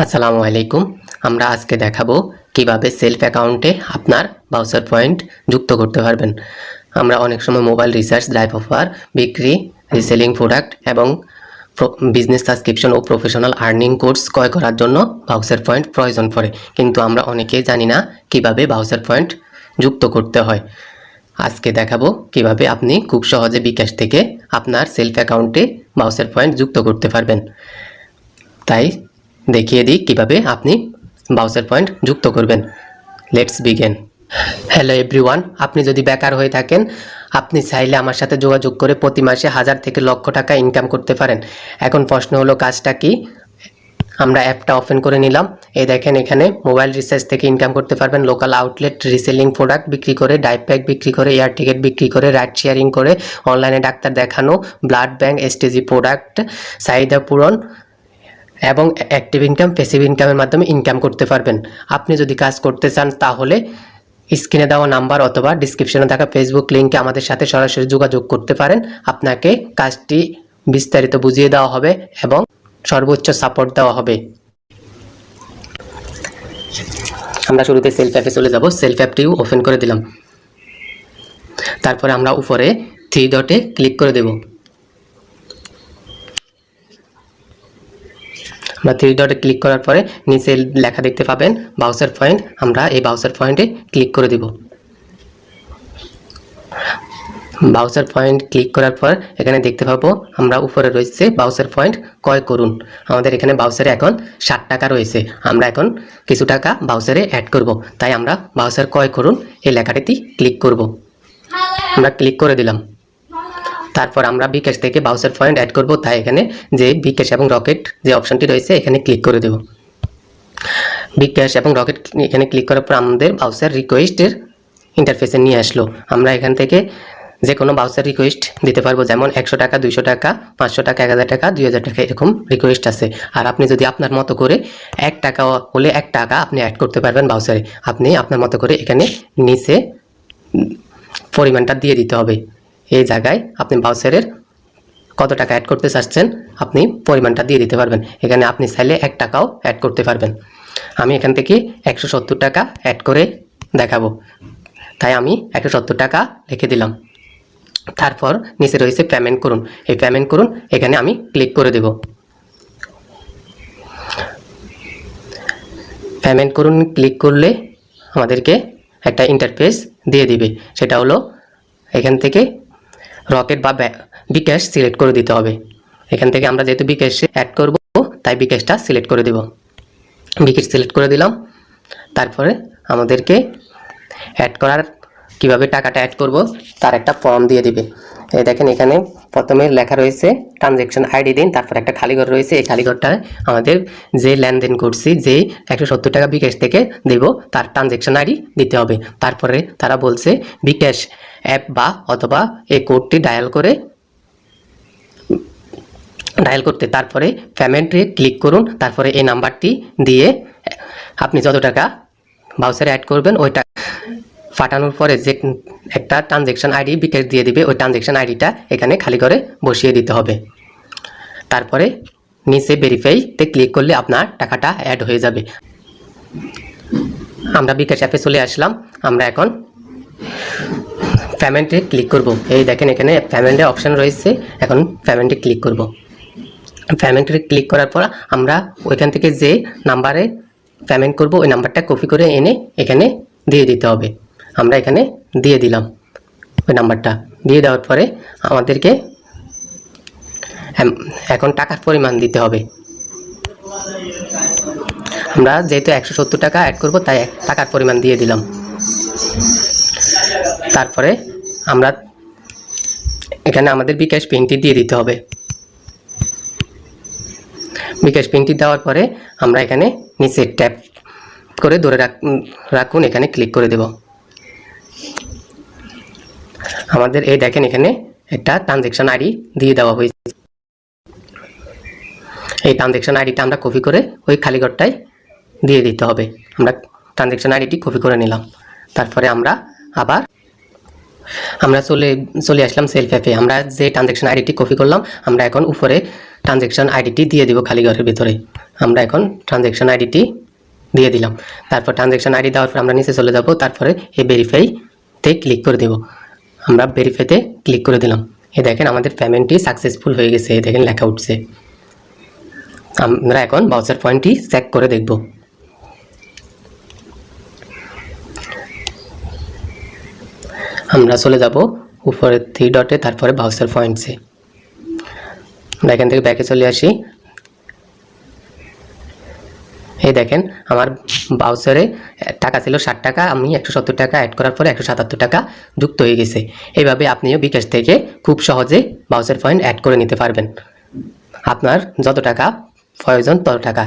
আসসালামু আলাইকুম। আমরা আজকে দেখাবো কিভাবে সেলফ অ্যাকাউন্টে আপনার বাউচার পয়েন্ট যুক্ত করতে পারবেন। আমরা অনেক সময় মোবাইল রিচার্জ, লাইভ অফার, বিক্রি, রিসেলিং প্রোডাক্ট এবং বিজনেস সাবস্ক্রিপশন ও প্রফেশনাল আর্নিং কোর্স ক্রয় করার জন্য বাউচার পয়েন্ট প্রয়োজন পড়ে, কিন্তু আমরা অনেকেই জানি না কিভাবে বাউচার পয়েন্ট যুক্ত করতে হয়। আজকে দেখাবো কিভাবে আপনি খুব সহজে বিকাশ থেকে আপনার সেলফ অ্যাকাউন্টে বাউচার পয়েন্ট যুক্ত করতে পারবেন। তাই দেখিয়ে দিই কিভাবে আপনি বাউচার পয়েন্ট যুক্ত করবেন। Let's begin. হ্যালো এভরিওয়ান, আপনি যদি বেকার হয়ে থাকেন, আপনি চাইলে আমার সাথে যোগাযোগ করে প্রতি মাসে 1000 থেকে লক্ষ টাকা ইনকাম করতে পারেন। এখন প্রশ্ন হলো কাজটা কি? আমরা অ্যাপটা ওপেন করে নিলাম। এই দেখেন, এখানে মোবাইল রিচার্জ থেকে ইনকাম করতে পারবেন, লোকাল আউটলেট, রিসেলিং প্রোডাক্ট বিক্রি করে, ডাইভ প্যাক বিক্রি করে, এয়ার টিকিট বিক্রি করে, রাইড শেয়ারিং করে, অনলাইনে ডাক্তার দেখানো, ব্লাড ব্যাংক, এসটিজি প্রোডাক্ট, চাহিদা পূরণ এবং অ্যাক্টিভ ইনকাম, প্যাসিভ ইনকামের মাধ্যমে ইনকাম করতে পারবেন। আপনি যদি কাজ করতে চান তাহলে স্ক্রিনে দেওয়া নাম্বার অথবা ডিসক্রিপশনে থাকা ফেসবুক লিঙ্কে আমাদের সাথে সরাসরি যোগাযোগ করতে পারেন। আপনাকে কাজটি বিস্তারিত বুঝিয়ে দেওয়া হবে এবং সর্বোচ্চ সাপোর্ট দেওয়া হবে। আমরা শুরুতে সেলফ অ্যাপে চলে যাব। সেলফ অ্যাপটিও ওপেন করে দিলাম। তারপরে আমরা উপরে 3 ডটে ক্লিক করে দেব। আমরা 3 ডটে ক্লিক করার পরে নিচে লেখা দেখতে পাবেন বাউচার পয়েন্ট। আমরা এই বাউচার পয়েন্টে ক্লিক করে দেব। বাউচার পয়েন্ট ক্লিক করার পর এখানে দেখতে পাবো আমরা উপরে রয়েছে বাউচার পয়েন্ট ক্রয় করুন। আমাদের এখানে বাউচারে এখন 60 টাকা রয়েছে। আমরা এখন কিছু টাকা বাউচারে অ্যাড করব, তাই আমরা বাউচার ক্রয় করুন এই লেখাটিতে ক্লিক করব। আমরা ক্লিক করে দিলাম। তারপর আমরা বিকাশ থেকে বাউচার পয়েন্ট অ্যাড করব, তাই এখানে যে বিকাশ এবং রকেট যে অপশনটি রয়েছে এখানে ক্লিক করে দেব। বিকাশ এবং রকেট এখানে ক্লিক করার পর আমাদের বাউচার রিকোয়েস্টের ইন্টারফেসে নিয়ে আসলো। আমরা এখান থেকে যে কোনো বাউচার রিকোয়েস্ট দিতে পারবো, যেমন 100 টাকা, 200 টাকা, 500 টাকা, 1000 টাকা, 2000 টাকা, এরকম রিকোয়েস্ট আছে। আর আপনি যদি আপনার মতো করে 1 টাকা হলে 1 টাকা আপনি অ্যাড করতে পারবেন বাউচারে। আপনি আপনার মতো করে এখানে নিচে পরিমাণটা দিয়ে দিতে হবে। এই জায়গায় আপনি বাউচারের কত টাকা অ্যাড করতে চাচ্ছেন আপনি পরিমাণটা দিয়ে দিতে পারবেন। এখানে আপনি চাইলে 1 টাকাও অ্যাড করতে পারবেন। আমি এখান থেকে 170 টাকা অ্যাড করে দেখাবো, তাই আমি 170 টাকা লিখে দিলাম। তারপর নিচে রয়েছে পেমেন্ট করুন। এই পেমেন্ট করুন এখানে আমি ক্লিক করে দেব। পেমেন্ট করুন ক্লিক করলে আমাদেরকে একটা ইন্টারফেস দিয়ে দিবে। সেটা হলো এখান থেকে রকেট বা বিকাশ সিলেক্ট করে দিতে হবে। এখান থেকে আমরা যেহেতু বিকাশে অ্যাড করব তাই বিকাশটা সিলেক্ট করে দেব। বিকাশ সিলেক্ট করে দিলাম। তারপরে আমাদেরকে অ্যাড করার কিভাবে টাকাটা অ্যাড করব তার একটা ফর্ম দিয়ে দিবে। এই দেখেন, এখানে প্রথমে লেখা রয়েছে ট্রানজ্যাকশন আইডি দিন, তারপর একটা খালি ঘর রয়েছে। এই খালি ঘরটায় আমাদের যে লেনদেন করছি, যে 170 টাকা বিকাশ থেকে দেব তার ট্রানজ্যাকশন আইডি দিতে হবে। তারপরে তারা বলছে বিকাশ অ্যাপ বা অথবা এই কোডটি ডায়াল করতে, তারপরে পেমেন্টে ক্লিক করুন। তারপরে এই নাম্বারটি দিয়ে আপনি যত টাকা বাউচারে অ্যাড করবেন ওইটা পাঠানোর পরে যে একটা ট্রানজ্যাকশন আইডি বিকাশ দিয়ে দিবে, ওই ট্রানজ্যাকশন আইডিটা এখানে খালি করে বসিয়ে দিতে হবে। তারপরে নিচে ভেরিফাইতে ক্লিক করলে আপনার টাকাটা অ্যাড হয়ে যাবে। আমরা বিকাশ অ্যাপে চলে আসলাম। আমরা এখন পেমেন্টে ক্লিক করব। এই দেখেন, এখানে পেমেন্টের অপশান রয়েছে। এখন পেমেন্টে ক্লিক করব। পেমেন্টে ক্লিক করার পর আমরা ওইখান থেকে যে নাম্বারে পেমেন্ট করব ওই নাম্বারটা কপি করে এনে এখানে দিয়ে দিতে হবে। আমরা এখানে দিয়ে দিলাম। ওই নাম্বারটা দিয়ে দেওয়ার পরে আমাদেরকে এখন টাকার পরিমাণ দিতে হবে। আমরা যেহেতু 170 টাকা অ্যাড করব তাই টাকার পরিমাণ দিয়ে দিলাম। তারপরে আমরা এখানে আমাদের বিকাশ পিনটি দিয়ে দিতে হবে। বিকাশ পিনটি দেওয়ার পরে আমরা এখানে নিচে ট্যাপ করে ধরে রাখুন, এখানে ক্লিক করে দেব। আমাদের এই দেখেন, এখানে একটা ট্রানজ্যাকশন আইডি দিয়ে দেওয়া হয়েছে। এই ট্রানজ্যাকশন আইডিটা আমরা কপি করে ওই খালি ঘরটায় দিয়ে দিতে হবে। আমরা ট্রানজ্যাকশন আইডিটি কপি করে নিলাম। তারপরে আমরা চলে আসলাম সেলফ অ্যাপে। আমরা যে ট্রানজ্যাকশন আইডিটি কপি করলাম আমরা এখন উপরে ট্রানজ্যাকশন আইডিটি দিয়ে দিব খালি ঘরের ভিতরে। আমরা এখন ট্রানজ্যাকশন আইডিটি দিয়ে দিলাম। তারপর ট্রানজ্যাকশন আইডি দেওয়ার পর আমরা নিচে চলে যাব, তারপরে এই ভেরিফাইতে ক্লিক করে দেব। আমরা ভেরিফাইতে ক্লিক করে দিলাম। এই দেখেন আমাদের পেমেন্টটি সাকসেসফুল হয়ে গেছে, এই দেখেন লেখা উঠছে। আমরা এখন ভাউচার পয়েন্টটি চেক করে দেখব। আমরা চলে যাব উপরে 3 ডটে, তারপরে ভাউচার পয়েন্টসে। আমরা এখান থেকে ব্যাকে চলে আসি। এই দেখেন আমার ভাউচারে টাকা ছিল 60 টাকা, আমি 170 টাকা অ্যাড করার পরে 177 টাকা যুক্ত হয়ে গেছে। এইভাবে আপনিও বিকাশ থেকে খুব সহজে ভাউচার পয়েন্ট অ্যাড করে নিতে পারবেন। আপনার যত টাকা প্রয়োজন তত টাকা